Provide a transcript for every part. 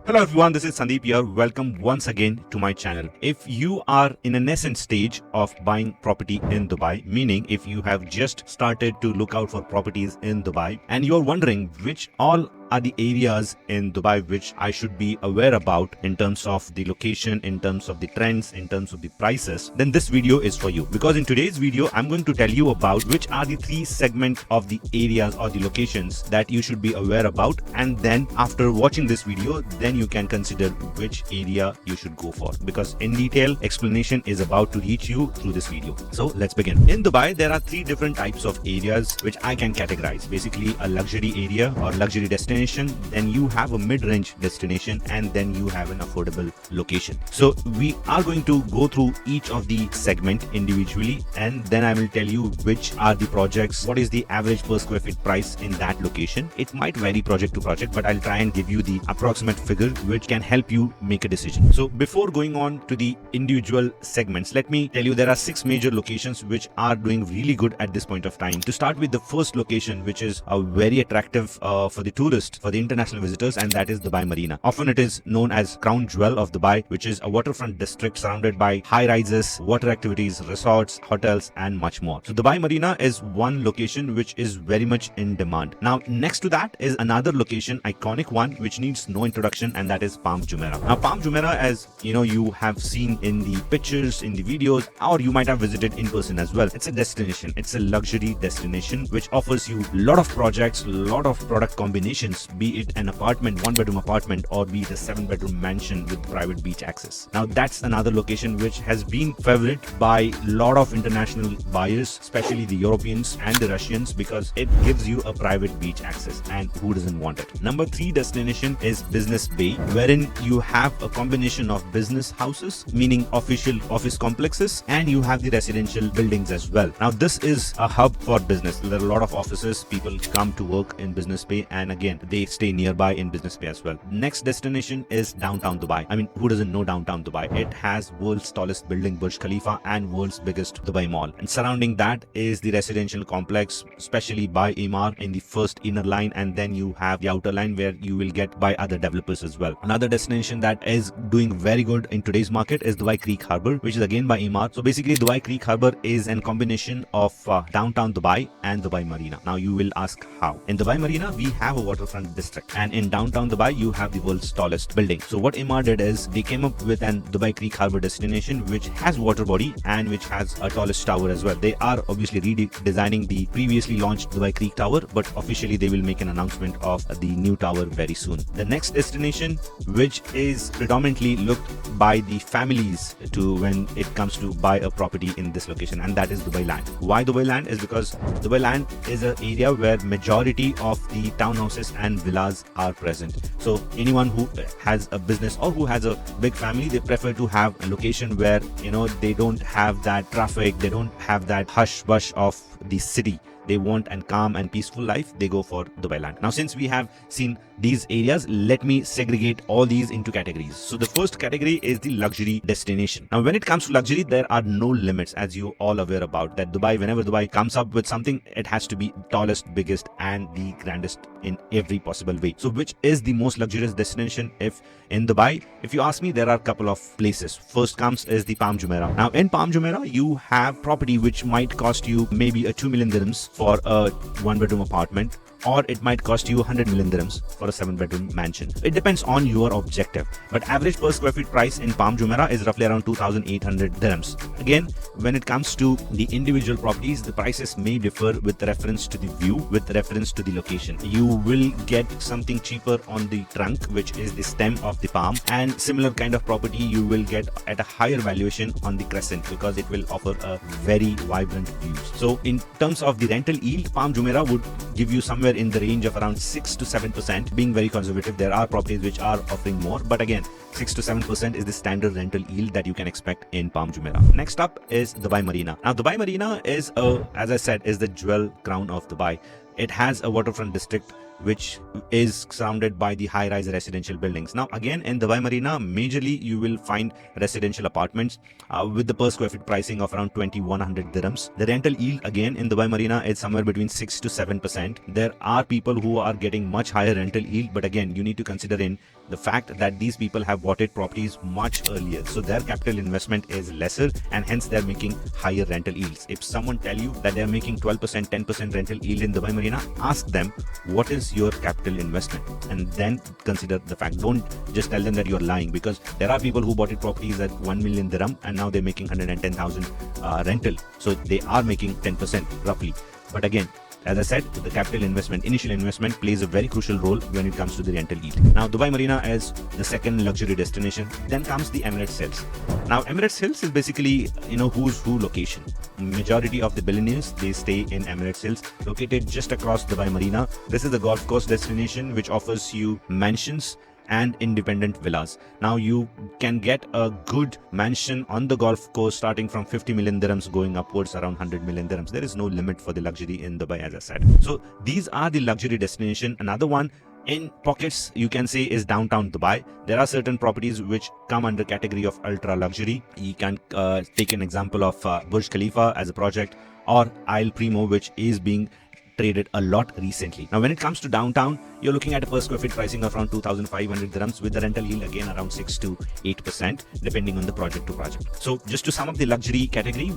Hello everyone, this is Sandeep here. Welcome once again to my channel. If you are in a nascent stage of buying property in Dubai, meaning if you have just started to look out for properties in Dubai and you're wondering which all are the areas in Dubai which I should be aware about in terms of the location, in terms of the trends, in terms of the prices, then this video is for you. Because in today's video, I'm going to tell you about which are the three segments of the areas or the locations that you should be aware about. And then after watching this video, then you can consider which area you should go for. Because in detail, explanation is about to reach you through this video. So let's begin. In Dubai, there are three different types of areas which I can categorize. Basically, a luxury area or luxury destination, then you have a mid-range destination, and then you have an affordable location. So we are going to go through each of the segment individually, and then I will tell you which are the projects, what is the average per square feet price in that location. It might vary project to project, but I'll try and give you the approximate figure which can help you make a decision. So before going on to the individual segments, let me tell you there are 6 major locations which are doing really good at this point of time. To start with, the first location, which is a very attractive for the tourists, for the international visitors, and that is Dubai Marina. Often it is known as crown jewel of Dubai, which is a waterfront district surrounded by high rises, water activities, resorts, hotels, and much more. So Dubai Marina is one location which is very much in demand. Now next to that is another location, iconic one, which needs no introduction, and that is Palm Jumeirah. Now Palm Jumeirah, as you have seen in the pictures, in the videos, or you might have visited in person as well. It's a destination. It's a luxury destination which offers you a lot of projects, a lot of product combinations, be it an apartment, 1-bedroom apartment, or be it a 7-bedroom mansion with private beach access. Now that's another location which has been favorite by a lot of international buyers, especially the Europeans and the Russians, because it gives you a private beach access, and who doesn't want it? Number 3 destination is Business Bay, wherein you have a combination of business houses, meaning official office complexes, and you have the residential buildings as well. Now this is a hub for business. There are a lot of offices, people come to work in Business Bay, and again they stay nearby in Business Bay as well. Next destination is downtown Dubai. I mean, who doesn't know downtown Dubai? It has world's tallest building, Burj Khalifa, and world's biggest Dubai Mall. And surrounding that is the residential complex, especially by Emaar in the first inner line, and then you have the outer line where you will get by other developers as well. Another destination that is doing very good in today's market is Dubai Creek Harbour, which is again by Emaar. So basically, Dubai Creek Harbour is a combination of downtown Dubai and Dubai Marina. Now you will ask how? In Dubai Marina, we have a waterfront district, and in downtown Dubai you have the world's tallest building. So what Emaar did is they came up with an Dubai Creek Harbour destination which has water body and which has a tallest tower as well. They are obviously redesigning the previously launched Dubai Creek Tower, but officially they will make an announcement of the new tower very soon. The next destination, which is predominantly looked by the families to when it comes to buy a property in this location, and that is Dubai Land. Why Dubai Land? Is because Dubai Land is an area where majority of the townhouses and villas are present. So anyone who has a business or who has a big family, they prefer to have a location where they don't have that traffic, they don't have that hush bush of the city. They want a calm and peaceful life, they go for Dubai Land. Now since we have seen these areas, let me segregate all these into categories. So the first category is the luxury destination. Now when it comes to luxury, there are no limits, as you all aware about that Dubai, whenever Dubai comes up with something, it has to be tallest, biggest, and the grandest in every possible way. So which is the most luxurious destination if in Dubai? If you ask me, there are a couple of places. First comes is the Palm Jumeirah. Now in Palm Jumeirah, you have property which might cost you maybe a 2 million dirhams for a 1-bedroom apartment, or it might cost you 100 million dirhams for a 7-bedroom mansion. It depends on your objective, but average per square feet price in Palm Jumeirah is roughly around 2,800 dirhams. Again, when it comes to the individual properties, the prices may differ with reference to the view, with reference to the location. You will get something cheaper on the trunk, which is the stem of the palm, and similar kind of property you will get at a higher valuation on the crescent, because it will offer a very vibrant view. So in terms of the rental yield, Palm Jumeirah would give you somewhere in the range of around 6 to 7%, being very conservative. There are properties which are offering more, but again 6 to 7% is the standard rental yield that you can expect in Palm Jumeirah. Next up is Dubai Marina. Now Dubai Marina is as I said, is the jewel crown of Dubai. It has a waterfront district which is surrounded by the high-rise residential buildings. Now again, in Dubai Marina, majorly you will find residential apartments with the per square feet pricing of around 2100 dirhams. The rental yield again in Dubai Marina is somewhere between 6 to 7%. There are people who are getting much higher rental yield, but again, you need to consider in the fact that these people have bought it properties much earlier, so their capital investment is lesser and hence they're making higher rental yields. If someone tell you that they're making 12%, 10% rental yield in Dubai Marina, ask them what is your capital investment and then consider the fact. Don't just tell them that you're lying, because there are people who bought it properties at 1 million dirham and now they're making 110,000 rental, so they are making 10% roughly. But again, as I said, the capital investment, initial investment plays a very crucial role when it comes to the rental yield. Now, Dubai Marina is the second luxury destination. Then comes the Emirates Hills. Now, Emirates Hills is basically, who's who location. Majority of the billionaires, they stay in Emirates Hills, located just across Dubai Marina. This is the golf course destination which offers you mansions and independent villas. Now you can get a good mansion on the golf course starting from 50 million dirhams going upwards around 100 million dirhams. There is no limit for the luxury in Dubai, as I said. So these are the luxury destination. Another one in pockets you can say is downtown Dubai. There are certain properties which come under category of ultra luxury. You can take an example of Burj Khalifa as a project, or Isle Primo, which is being traded a lot recently. Now when it comes to downtown, you're looking at a per square feet pricing of around 2,500 dirhams with the rental yield again around 6 to 8% depending on the project to project. So just to sum up the luxury category,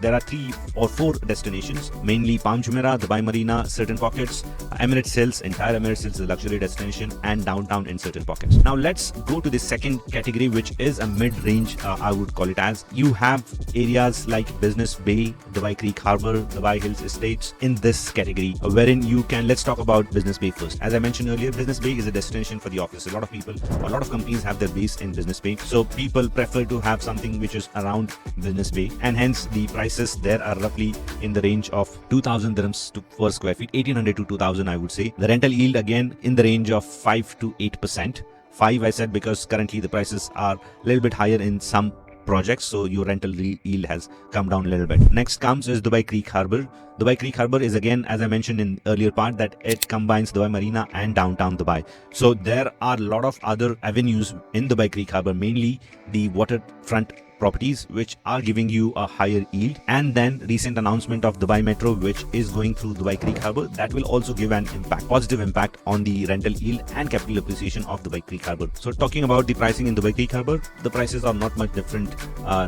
there are 3 or 4 destinations, mainly Palm Jumeirah, Dubai Marina, certain pockets, Emirates Hills, entire Emirates Hills is a luxury destination, and downtown in certain pockets. Now let's go to the second category, which is a mid-range, I would call it as. You have areas like Business Bay, Dubai Creek Harbour, Dubai Hills Estates in this category, wherein you can, let's talk about Business Bay first. As I mentioned earlier, Business Bay is a destination for the office. A lot of companies have their base in Business Bay, so people prefer to have something which is around Business Bay, and hence the prices there are roughly in the range of 2,000 dirhams per square feet, 1,800 to 2,000 I would say. The rental yield again in the range of 5 to 8%. 5 I said because currently the prices are a little bit higher in some projects, so your rental yield has come down a little bit. Next comes is Dubai Creek Harbour. Dubai Creek Harbour is again, as I mentioned in earlier part, that it combines Dubai Marina and downtown Dubai. So there are a lot of other avenues in Dubai Creek Harbour, mainly the waterfront properties which are giving you a higher yield, and then recent announcement of Dubai Metro which is going through Dubai Creek Harbour, that will also give an positive impact on the rental yield and capital appreciation of Dubai Creek Harbour. So talking about the pricing in Dubai Creek Harbour, the prices are not much different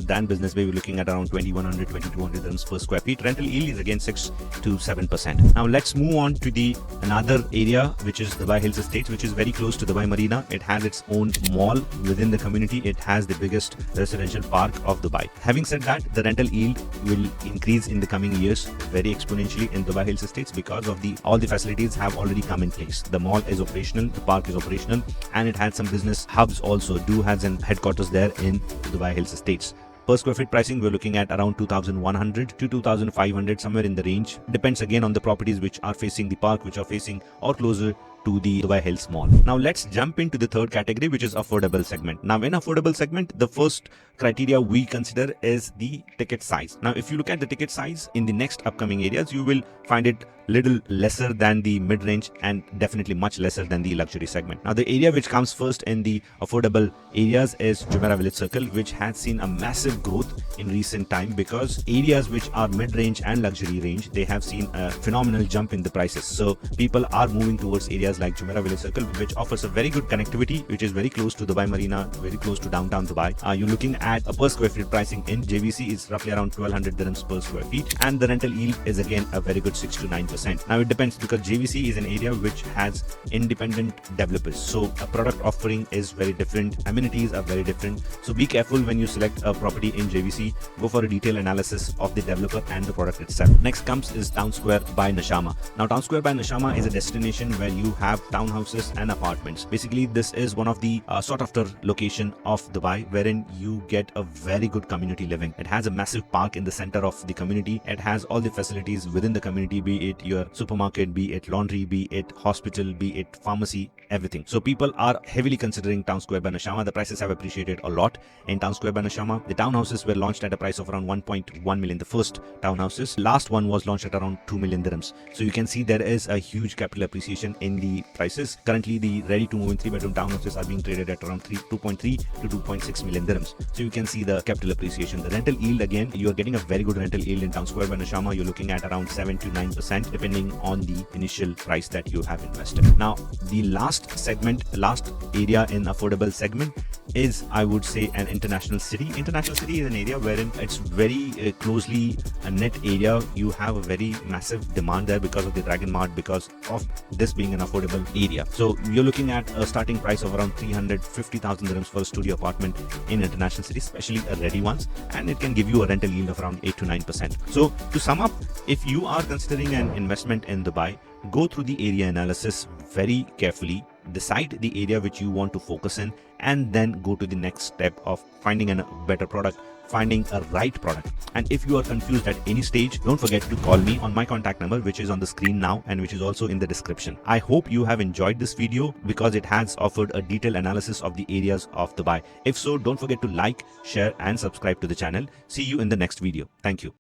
than Business Bay. We're looking at around 2,100, 2,200 dirhams per square feet. Rental yield is again 6 to 7%. Now let's move on to another area, which is Dubai Hills Estates, which is very close to Dubai Marina. It has its own mall within the community. It has the biggest residential park of Dubai. Having said that, the rental yield will increase in the coming years very exponentially in Dubai Hills Estates because of all the facilities have already come in place. The mall is operational, the park is operational, and it had some business hubs also. Has an headquarters there in Dubai Hills Estates. Per square feet pricing, we're looking at around 2,100 to 2,500, somewhere in the range. Depends again on the properties which are facing the park, which are facing or closer to the Dubai Hills Mall. Now let's jump into the third category, which is affordable segment. Now in affordable segment, the first criteria we consider is the ticket size. Now if you look at the ticket size in the next upcoming areas, you will find it little lesser than the mid-range and definitely much lesser than the luxury segment. Now the area which comes first in the affordable areas is Jumeirah Village Circle, which has seen a massive growth in recent time because areas which are mid-range and luxury range, they have seen a phenomenal jump in the prices. So people are moving towards areas like Jumeirah Village Circle, which offers a very good connectivity, which is very close to Dubai Marina, very close to downtown Dubai. You're looking at a per square feet pricing in JVC is roughly around 1,200 dirhams per square feet, and the rental yield is again a very good 6 to 9%. Now it depends because JVC is an area which has independent developers, so a product offering is very different, amenities are very different. So be careful when you select a property in JVC. Go for a detailed analysis of the developer and the product itself. Next comes is Town Square by Nashama. Now Town Square by Nashama is a destination where you have townhouses and apartments. Basically this is one of the sought after location of Dubai, wherein you get a very good community living. It has a massive park in the center of the community. It has all the facilities within the community, be it it your supermarket, be it laundry, be it hospital, be it pharmacy, everything. So people are heavily considering Town Square by Nashama. The prices have appreciated a lot in Town Square by Nashama. The townhouses were launched at a price of around 1.1 million. The first townhouses, last one was launched at around 2 million dirhams. So you can see there is a huge capital appreciation in the prices. Currently, the ready to move in 3-bedroom townhouses are being traded at around 2.3 to 2.6 million dirhams. So you can see the capital appreciation. The rental yield, again, you are getting a very good rental yield in Town Square by Nashama. You're looking at around 7 to 9% depending on the initial price that you have invested. Now, the last area in affordable segment is, I would say, an international city. International city is an area wherein it's very closely a net area. You have a very massive demand there because of the Dragon Mart, because of this being an affordable area. So you're looking at a starting price of around 350,000 dirhams for a studio apartment in international city, especially a ready ones, and it can give you a rental yield of around 8 to 9%. So to sum up, if you are considering an investment in Dubai, go through the area analysis very carefully, decide the area which you want to focus in, and then go to the next step of finding a better product, finding a right product. And if you are confused at any stage, don't forget to call me on my contact number, which is on the screen now and which is also in the description. I hope you have enjoyed this video because it has offered a detailed analysis of the areas of Dubai. If so, don't forget to like, share and subscribe to the channel. See you in the next video. Thank you.